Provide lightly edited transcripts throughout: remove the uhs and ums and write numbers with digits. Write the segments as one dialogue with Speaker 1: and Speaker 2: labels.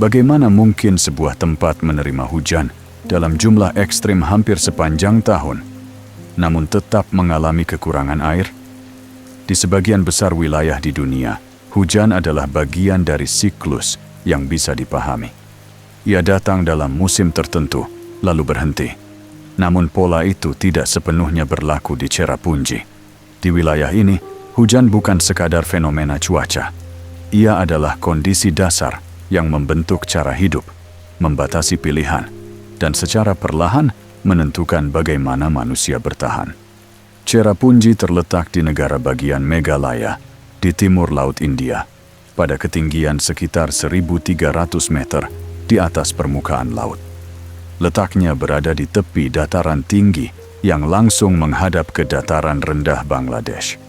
Speaker 1: Bagaimana mungkin sebuah tempat menerima hujan dalam jumlah ekstrim hampir sepanjang tahun, namun tetap mengalami kekurangan air? Di sebagian besar wilayah di dunia, hujan adalah bagian dari siklus yang bisa dipahami. Ia datang dalam musim tertentu, lalu berhenti. Namun pola itu tidak sepenuhnya berlaku di Cherrapunji. Di wilayah ini, hujan bukan sekadar fenomena cuaca. Ia adalah kondisi dasar yang membentuk cara hidup, membatasi pilihan, dan secara perlahan menentukan bagaimana manusia bertahan. Cherrapunji terletak di negara bagian Meghalaya, di timur Laut India, pada ketinggian sekitar 1.300 meter di atas permukaan laut. Letaknya berada di tepi dataran tinggi yang langsung menghadap ke dataran rendah Bangladesh.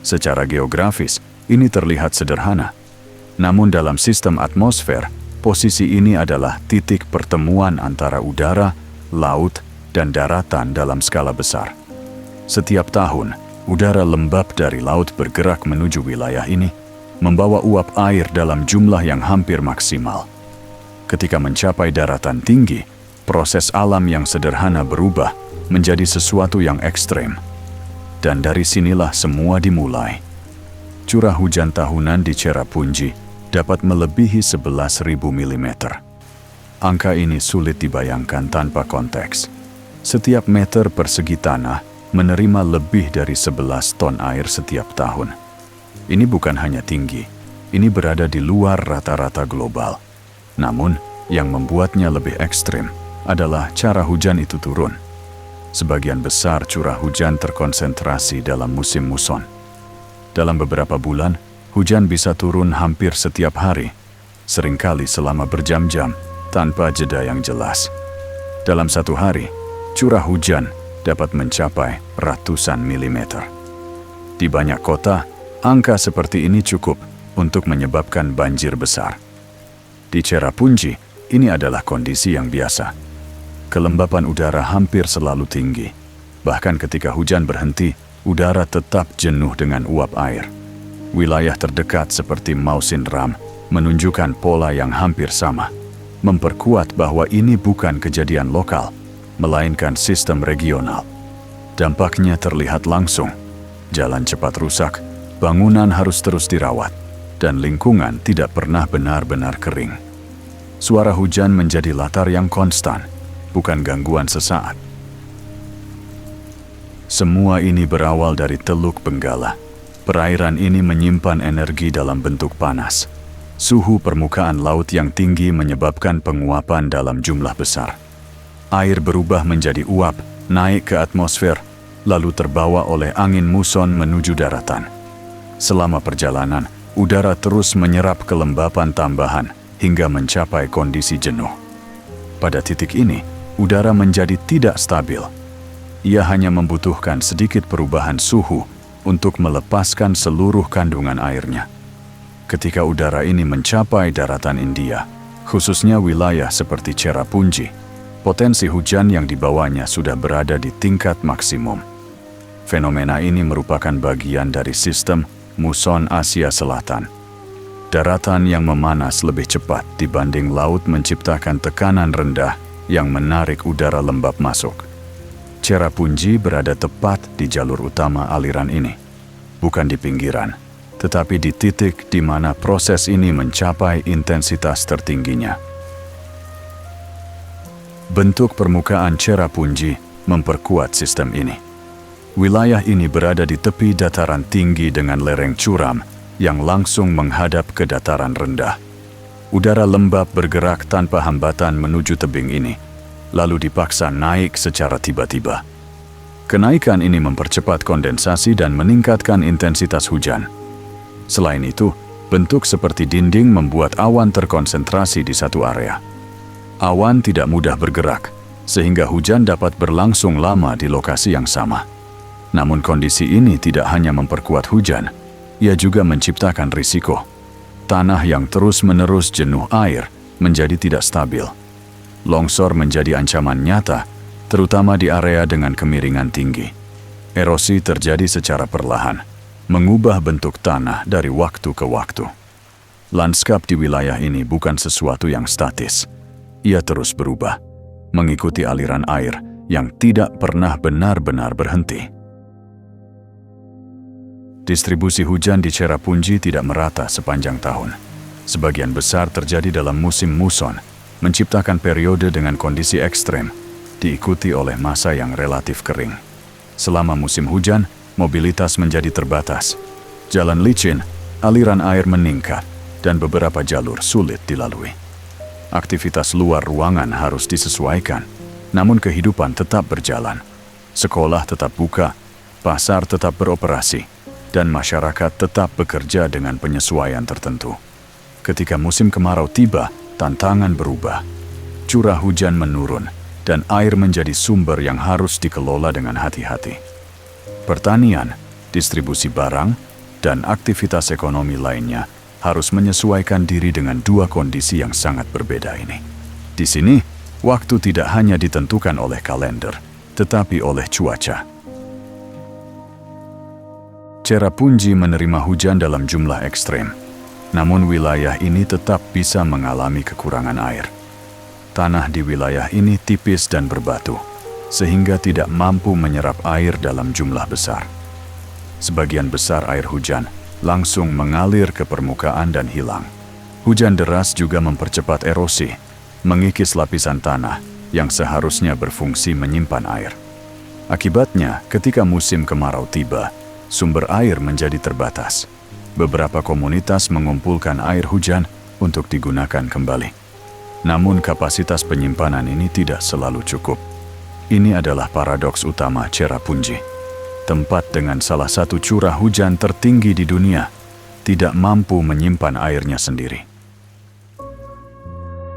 Speaker 1: Secara geografis, ini terlihat sederhana. Namun dalam sistem atmosfer, posisi ini adalah titik pertemuan antara udara, laut, dan daratan dalam skala besar. Setiap tahun, udara lembab dari laut bergerak menuju wilayah ini, membawa uap air dalam jumlah yang hampir maksimal. Ketika mencapai daratan tinggi, proses alam yang sederhana berubah menjadi sesuatu yang ekstrem. Dan dari sinilah semua dimulai. Curah hujan tahunan di Cherrapunji dapat melebihi 11.000 mm. Angka ini sulit dibayangkan tanpa konteks. Setiap meter persegi tanah menerima lebih dari 11 ton air setiap tahun. Ini bukan hanya tinggi, ini berada di luar rata-rata global. Namun, yang membuatnya lebih ekstrim adalah cara hujan itu turun. Sebagian besar curah hujan terkonsentrasi dalam musim muson. Dalam beberapa bulan, hujan bisa turun hampir setiap hari, seringkali selama berjam-jam, tanpa jeda yang jelas. Dalam satu hari, curah hujan dapat mencapai ratusan milimeter. Di banyak kota, angka seperti ini cukup untuk menyebabkan banjir besar. Di Cherrapunji, ini adalah kondisi yang biasa. Kelembapan udara hampir selalu tinggi. Bahkan ketika hujan berhenti, udara tetap jenuh dengan uap air. Wilayah terdekat seperti Mawsyn Ram menunjukkan pola yang hampir sama, memperkuat bahwa ini bukan kejadian lokal, melainkan sistem regional. Dampaknya terlihat langsung. Jalan cepat rusak, bangunan harus terus dirawat, dan lingkungan tidak pernah benar-benar kering. Suara hujan menjadi latar yang konstan, bukan gangguan sesaat. Semua ini berawal dari Teluk Benggala. Perairan ini menyimpan energi dalam bentuk panas. Suhu permukaan laut yang tinggi menyebabkan penguapan dalam jumlah besar. Air berubah menjadi uap, naik ke atmosfer, lalu terbawa oleh angin muson menuju daratan. Selama perjalanan, udara terus menyerap kelembapan tambahan hingga mencapai kondisi jenuh. Pada titik ini, udara menjadi tidak stabil. Ia hanya membutuhkan sedikit perubahan suhu untuk melepaskan seluruh kandungan airnya. Ketika udara ini mencapai daratan India, khususnya wilayah seperti Cherrapunji, potensi hujan yang dibawanya sudah berada di tingkat maksimum. Fenomena ini merupakan bagian dari sistem muson Asia Selatan. Daratan yang memanas lebih cepat dibanding laut menciptakan tekanan rendah yang menarik udara lembab masuk. Cherrapunji berada tepat di jalur utama aliran ini, bukan di pinggiran, tetapi di titik di mana proses ini mencapai intensitas tertingginya. Bentuk permukaan Cherrapunji memperkuat sistem ini. Wilayah ini berada di tepi dataran tinggi dengan lereng curam yang langsung menghadap ke dataran rendah. Udara lembab bergerak tanpa hambatan menuju tebing ini, lalu dipaksa naik secara tiba-tiba. Kenaikan ini mempercepat kondensasi dan meningkatkan intensitas hujan. Selain itu, bentuk seperti dinding membuat awan terkonsentrasi di satu area. Awan tidak mudah bergerak, sehingga hujan dapat berlangsung lama di lokasi yang sama. Namun kondisi ini tidak hanya memperkuat hujan, ia juga menciptakan risiko. Tanah yang terus-menerus jenuh air menjadi tidak stabil. Longsor menjadi ancaman nyata, terutama di area dengan kemiringan tinggi. Erosi terjadi secara perlahan, mengubah bentuk tanah dari waktu ke waktu. Lanskap di wilayah ini bukan sesuatu yang statis. Ia terus berubah, mengikuti aliran air yang tidak pernah benar-benar berhenti. Distribusi hujan di Cherrapunji tidak merata sepanjang tahun. Sebagian besar terjadi dalam musim muson, menciptakan periode dengan kondisi ekstrem, diikuti oleh masa yang relatif kering. Selama musim hujan, mobilitas menjadi terbatas. Jalan licin, aliran air meningkat, dan beberapa jalur sulit dilalui. Aktivitas luar ruangan harus disesuaikan, namun kehidupan tetap berjalan. Sekolah tetap buka, pasar tetap beroperasi, dan masyarakat tetap bekerja dengan penyesuaian tertentu. Ketika musim kemarau tiba, tantangan berubah. Curah hujan menurun, dan air menjadi sumber yang harus dikelola dengan hati-hati. Pertanian, distribusi barang, dan aktivitas ekonomi lainnya harus menyesuaikan diri dengan dua kondisi yang sangat berbeda ini. Di sini, waktu tidak hanya ditentukan oleh kalender, tetapi oleh cuaca. Cherrapunji menerima hujan dalam jumlah ekstrem, namun wilayah ini tetap bisa mengalami kekurangan air. Tanah di wilayah ini tipis dan berbatu, sehingga tidak mampu menyerap air dalam jumlah besar. Sebagian besar air hujan langsung mengalir ke permukaan dan hilang. Hujan deras juga mempercepat erosi, mengikis lapisan tanah yang seharusnya berfungsi menyimpan air. Akibatnya, ketika musim kemarau tiba, sumber air menjadi terbatas. Beberapa komunitas mengumpulkan air hujan untuk digunakan kembali. Namun kapasitas penyimpanan ini tidak selalu cukup. Ini adalah paradoks utama Cherrapunji. Tempat dengan salah satu curah hujan tertinggi di dunia tidak mampu menyimpan airnya sendiri.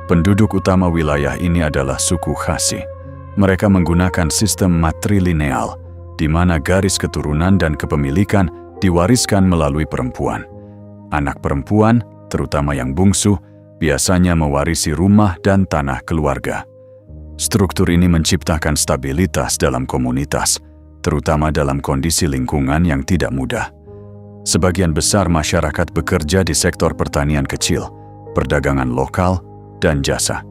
Speaker 1: Penduduk utama wilayah ini adalah suku Khasi. Mereka menggunakan sistem matrilineal, di mana garis keturunan dan kepemilikan diwariskan melalui perempuan. Anak perempuan, terutama yang bungsu, biasanya mewarisi rumah dan tanah keluarga. Struktur ini menciptakan stabilitas dalam komunitas, terutama dalam kondisi lingkungan yang tidak mudah. Sebagian besar masyarakat bekerja di sektor pertanian kecil, perdagangan lokal, dan jasa.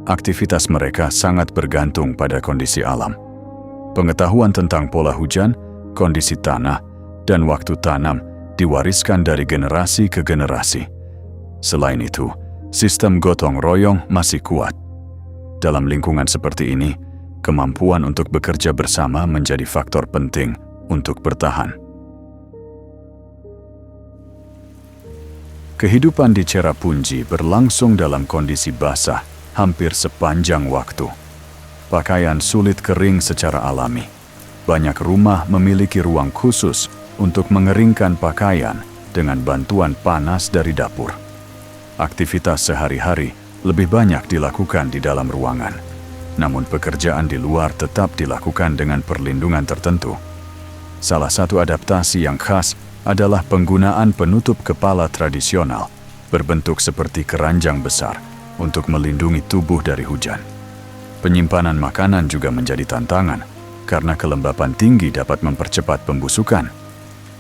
Speaker 1: Aktivitas mereka sangat bergantung pada kondisi alam. Pengetahuan tentang pola hujan, kondisi tanah, dan waktu tanam diwariskan dari generasi ke generasi. Selain itu, sistem gotong royong masih kuat. Dalam lingkungan seperti ini, kemampuan untuk bekerja bersama menjadi faktor penting untuk bertahan. Kehidupan di Cherrapunji berlangsung dalam kondisi basah hampir sepanjang waktu. Pakaian sulit kering secara alami. Banyak rumah memiliki ruang khusus untuk mengeringkan pakaian dengan bantuan panas dari dapur. Aktivitas sehari-hari lebih banyak dilakukan di dalam ruangan. Namun pekerjaan di luar tetap dilakukan dengan perlindungan tertentu. Salah satu adaptasi yang khas adalah penggunaan penutup kepala tradisional berbentuk seperti keranjang besar untuk melindungi tubuh dari hujan. Penyimpanan makanan juga menjadi tantangan karena kelembapan tinggi dapat mempercepat pembusukan.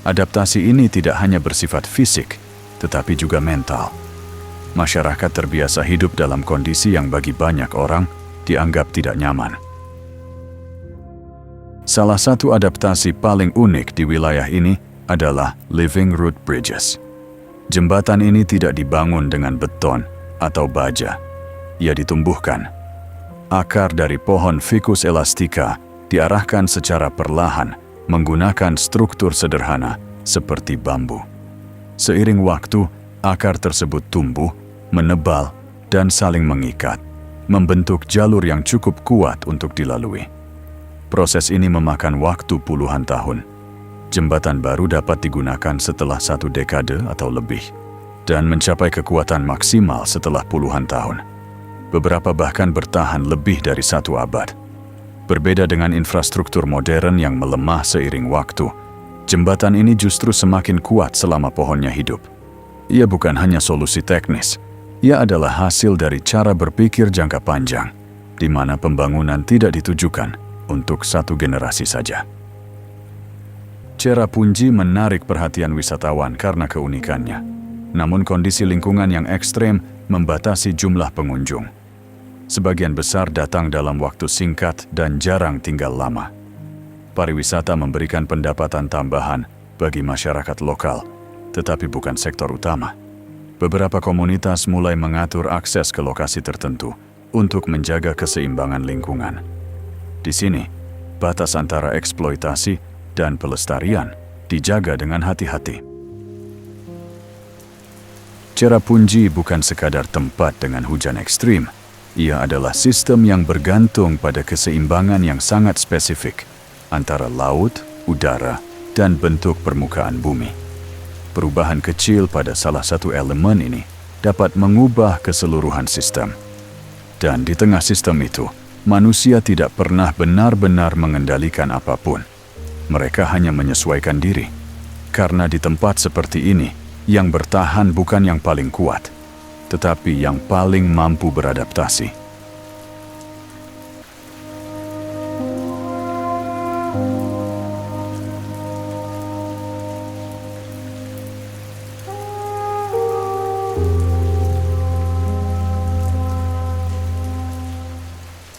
Speaker 1: Adaptasi ini tidak hanya bersifat fisik, tetapi juga mental. Masyarakat terbiasa hidup dalam kondisi yang bagi banyak orang dianggap tidak nyaman. Salah satu adaptasi paling unik di wilayah ini adalah living root bridges. Jembatan ini tidak dibangun dengan beton atau baja. Ia ditumbuhkan. Akar dari pohon Ficus elastica diarahkan secara perlahan menggunakan struktur sederhana seperti bambu. Seiring waktu, akar tersebut tumbuh, menebal, dan saling mengikat, membentuk jalur yang cukup kuat untuk dilalui. Proses ini memakan waktu puluhan tahun. Jembatan baru dapat digunakan setelah 1 dekade atau lebih, dan mencapai kekuatan maksimal setelah puluhan tahun. Beberapa bahkan bertahan lebih dari 1 abad. Berbeda dengan infrastruktur modern yang melemah seiring waktu, jembatan ini justru semakin kuat selama pohonnya hidup. Ia bukan hanya solusi teknis, ia adalah hasil dari cara berpikir jangka panjang, di mana pembangunan tidak ditujukan untuk 1 generasi saja. Cherrapunji menarik perhatian wisatawan karena keunikannya. Namun kondisi lingkungan yang ekstrem membatasi jumlah pengunjung. Sebagian besar datang dalam waktu singkat dan jarang tinggal lama. Pariwisata memberikan pendapatan tambahan bagi masyarakat lokal, tetapi bukan sektor utama. Beberapa komunitas mulai mengatur akses ke lokasi tertentu untuk menjaga keseimbangan lingkungan. Di sini, batas antara eksploitasi dan pelestarian dijaga dengan hati-hati. Cherrapunji bukan sekadar tempat dengan hujan ekstrim. Ia adalah sistem yang bergantung pada keseimbangan yang sangat spesifik antara laut, udara, dan bentuk permukaan bumi. Perubahan kecil pada salah satu elemen ini dapat mengubah keseluruhan sistem. Dan di tengah sistem itu, manusia tidak pernah benar-benar mengendalikan apapun. Mereka hanya menyesuaikan diri. Karena di tempat seperti ini, yang bertahan bukan yang paling kuat, tetapi yang paling mampu beradaptasi.